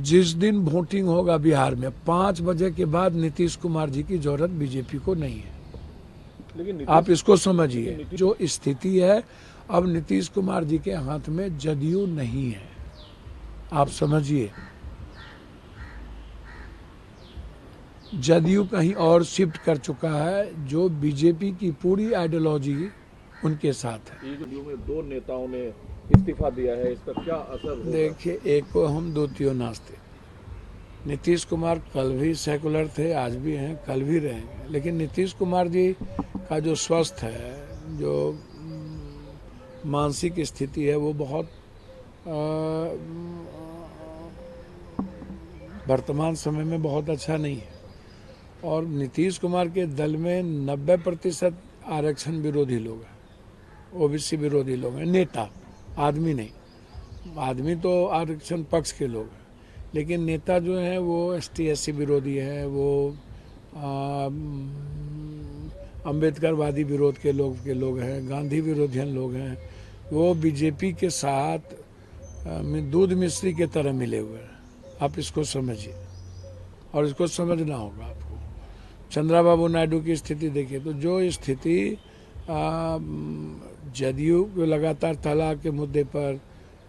जिस दिन वोटिंग होगा बिहार में 5 बजे के बाद नीतीश कुमार जी की जरूरत बीजेपी को नहीं है। लेकिन आप इसको समझिए, जो स्थिति है अब नीतीश कुमार जी के हाथ में जदयू नहीं है। आप समझिए, जदयू कहीं और शिफ्ट कर चुका है, जो बीजेपी की पूरी आइडियोलॉजी उनके साथ है। जदयू में 2 नेताओं ने इस्तीफा दिया है, इसका क्या असर होगा? देखिए, एक को हम द्वितीय नास्ते। नीतीश कुमार कल भी सेकुलर थे, आज भी हैं, कल भी रहेंगे। लेकिन नीतीश कुमार जी का जो स्वास्थ्य है, जो मानसिक स्थिति है, वो बहुत वर्तमान समय में बहुत अच्छा नहीं है। और नीतीश कुमार के दल में 90% आरक्षण विरोधी लोग हैं, ओबीसी विरोधी लोग हैं, नेता, आदमी नहीं। आदमी तो आरक्षण पक्ष के लोग हैं, लेकिन नेता जो हैं वो एसटी एससी विरोधी हैं, वो अम्बेडकरवादी विरोध के लोग हैं, गांधी विरोधियन लोग हैं। वो बीजेपी के साथ दूध मिश्री के तरह मिले हुए हैं। आप इसको समझिए, और इसको समझना होगा आपको। चंद्रबाबू नायडू की स्थिति देखिए, तो जो स्थिति जदयू को लगातार तलाक के मुद्दे पर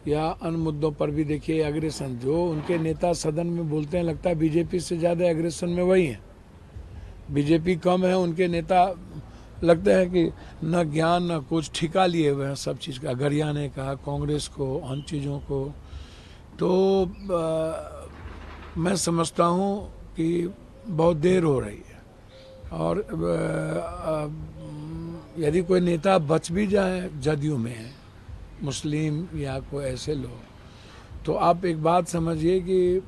या अन्य मुद्दों पर भी देखिए एग्रेशन, जो उनके नेता सदन में बोलते हैं, लगता है बीजेपी से ज़्यादा एग्रेशन में वही हैं। बीजेपी कम है, उनके नेता लगते हैं कि न ज्ञान न कुछ, ठिका लिए हुए हैं सब चीज़ का, गरियाने का, कांग्रेस को, अन्य चीज़ों को। तो मैं समझता हूँ कि बहुत देर हो रही है, और यदि कोई नेता बच भी जाए जदयू में, मुस्लिम या कोई ऐसे लोग, तो आप एक बात समझिए कि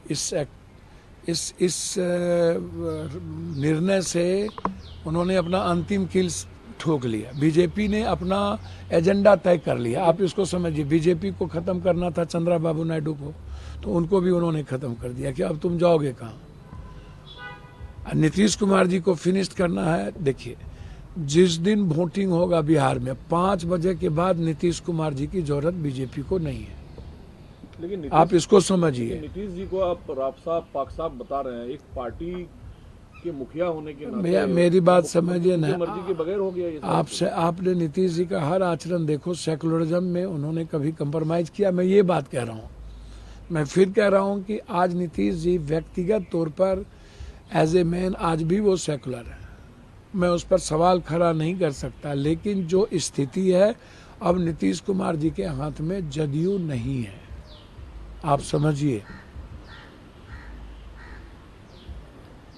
इस निर्णय से उन्होंने अपना अंतिम कील ठोक लिया। बीजेपी ने अपना एजेंडा तय कर लिया। आप इसको समझिए, बीजेपी को खत्म करना था चंद्रबाबू नायडू को, तो उनको भी उन्होंने खत्म कर दिया कि अब तुम जाओगे कहाँ। नीतीश कुमार जी को फिनिश करना है। देखिए, जिस दिन वोटिंग होगा बिहार में 5 बजे के बाद नीतीश कुमार जी की जरूरत बीजेपी को नहीं है। लेकिन आप इसको समझिए, नीतीश जी को आप राफ साफ पाक साफ बता रहे हैं, एक पार्टी के मुखिया होने के नाते भैया मेरी बात समझिए ना, मर्जी के बगैर हो गया ये। आपने नीतीश जी का हर आचरण देखो, सेकुलरिज्म में उन्होंने कभी कंप्रोमाइज किया? मैं ये बात कह रहा हूँ। मैं फिर कह रहा हूँ कि आज नीतीश जी व्यक्तिगत तौर पर एज ए मैन आज भी वो सेकुलर है, मैं उस पर सवाल खड़ा नहीं कर सकता। लेकिन जो स्थिति है अब नीतीश कुमार जी के हाथ में जदयू नहीं है। आप समझिए,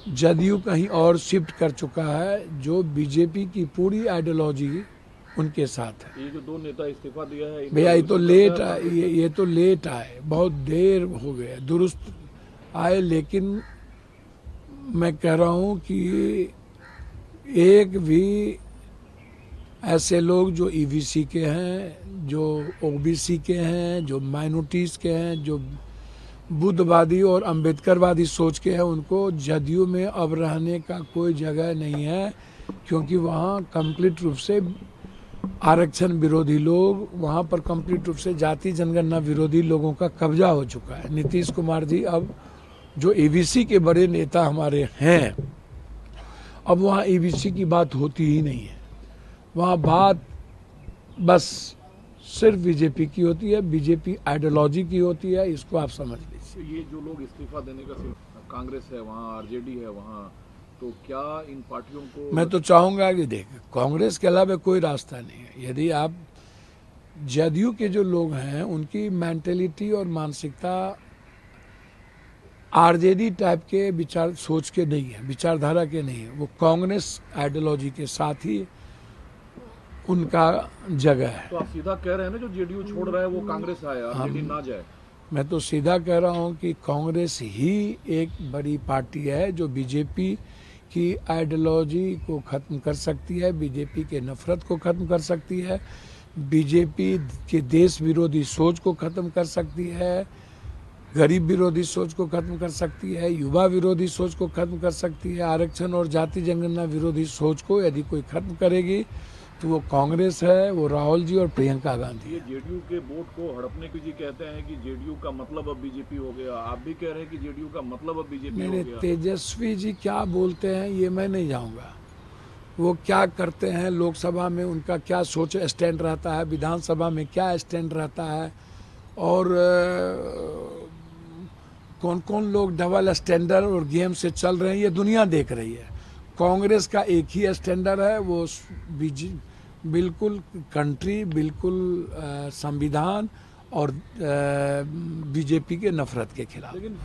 जदयू कहीं और शिफ्ट कर चुका है, जो बीजेपी की पूरी आइडियोलॉजी उनके साथ है। ये जो 2 नेता इस्तीफा दिया है भैया, ये तो लेट आए, ये तो लेट आए, बहुत देर हो गया, दुरुस्त आए। लेकिन मैं कह रहा हूँ कि एक भी ऐसे लोग जो ईबीसी के हैं, जो ओबीसी के हैं, जो माइनॉरिटीज़ के हैं, जो बुद्धवादी और अंबेडकरवादी सोच के हैं, उनको जदयू में अब रहने का कोई जगह नहीं है, क्योंकि वहाँ कंप्लीट रूप से आरक्षण विरोधी लोग, वहाँ पर कंप्लीट रूप से जाति जनगणना विरोधी लोगों का कब्जा हो चुका है। नीतीश कुमार जी अब जो ईबीसी के बड़े नेता हमारे हैं, अब वहाँ ईबीसी की बात होती ही नहीं है। वहाँ बात बस सिर्फ बीजेपी की होती है, बीजेपी आइडियोलॉजी की होती है। इसको आप समझ लीजिए। ये जो लोग इस्तीफा देने का, कांग्रेस है वहाँ, आरजेडी है वहाँ, तो क्या इन पार्टियों को? मैं तो चाहूँगा कि देख, कांग्रेस के अलावा कोई रास्ता नहीं है। यदि आप जदयू के जो लोग हैं, उनकी मेंटेलिटी और मानसिकता आरजेडी टाइप के विचार सोच के नहीं है, विचारधारा के नहीं है, वो कांग्रेस आइडियोलॉजी के साथ ही उनका जगह है। तो आप सीधा कह रहे हैं ना, जो जेडीयू छोड़ रहा है वो कांग्रेस आए, आरजेडी ना जाए? मैं तो सीधा कह रहा हूँ कि कांग्रेस ही एक बड़ी पार्टी है जो बीजेपी की आइडियोलॉजी को खत्म कर सकती है, बीजेपी के नफरत को खत्म कर सकती है, बीजेपी के देश विरोधी सोच को खत्म कर सकती है, गरीब विरोधी सोच को खत्म कर सकती है, युवा विरोधी सोच को खत्म कर सकती है। आरक्षण और जाति जनगणना विरोधी सोच को यदि कोई खत्म करेगी तो वो कांग्रेस है, वो राहुल जी और प्रियंका गांधी ये है। जेडीयू के वोट को हड़पने की जी कहते हैं कि जेडीयू का मतलब अब बीजेपी हो गया, आप भी कह रहे हैं कि जेडीयू का मतलब अब बीजेपी हो मेरे गया। तेजस्वी जी क्या बोलते हैं ये मैं नहीं जाऊंगा, वो क्या करते हैं लोकसभा में, उनका क्या सोच स्टैंड रहता है, विधानसभा में क्या स्टैंड रहता है, और कौन कौन लोग डबल स्टैंडर्ड और गेम से चल रहे हैं ये दुनिया देख रही है। कांग्रेस का एक ही स्टैंडर्ड है, वो बिल्कुल कंट्री, बिल्कुल संविधान और बीजेपी के नफरत के खिलाफ। लेकिन